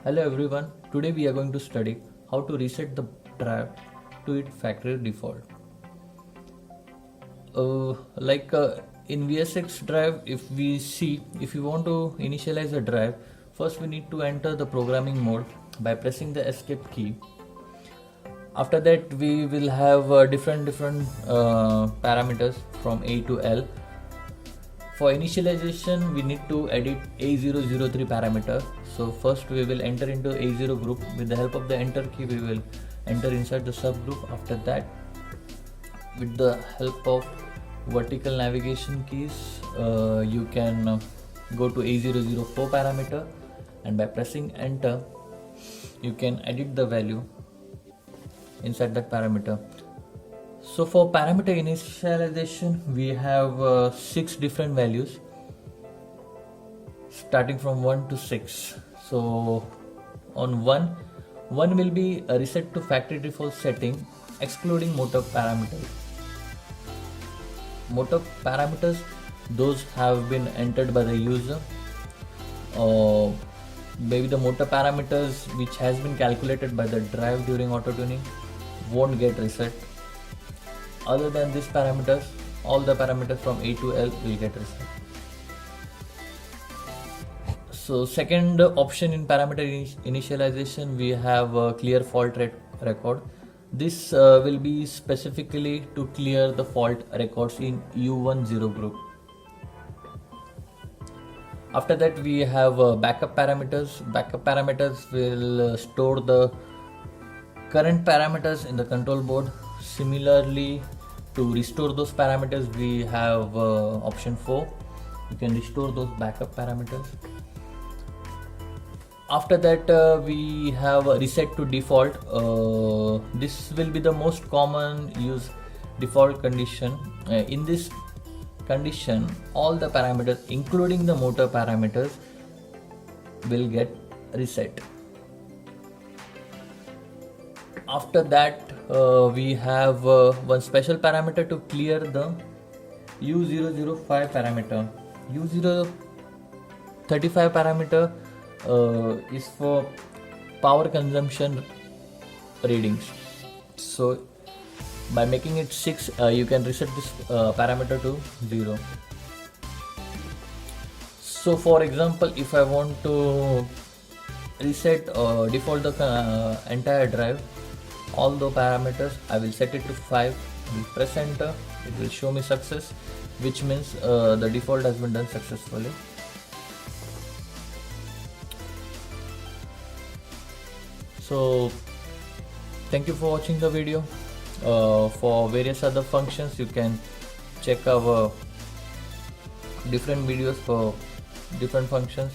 Hello everyone, today we are going to study how to reset the drive to its factory default. In VSX drive, if we want to initialize a drive, first we need to enter the programming mode by pressing the escape key. After that we will have different parameters from A to L. For initialization, we need to edit A003 parameter. So first we will enter into A0 group. With the help of the enter key, we will enter inside the subgroup. After that, with the help of vertical navigation keys, you can go to A004 parameter, and by pressing enter, you can edit the value inside that parameter. So for parameter initialization, we have 6 different values starting from 1 to 6. So on 1 will be a reset to factory default setting excluding motor parameters. Motor parameters, those have been entered by the user, or maybe the motor parameters which has been calculated by the drive during auto tuning won't get reset. Other than these parameters, all the parameters from A to L will get reset. So second option in parameter initialization, we have a clear fault record. This will be specifically to clear the fault records in U10 group. After that we have backup parameters. Backup parameters will store the current parameters in the control board. Similarly, to restore those parameters, we have option 4. You can restore those backup parameters. After that, we have reset to default. This will be the most common used default condition. In this condition, all the parameters, including the motor parameters, will get reset. After that, we have one special parameter to clear the U005 parameter. U035 parameter is for power consumption readings. So by making it 6, you can reset this parameter to 0. So for example, if I want to reset default the entire drive, all the parameters, I will set it to 5. I will press enter. It will show me success, which means the default has been done successfully. So thank you for watching the video. For various other functions, you can check our different videos for different functions.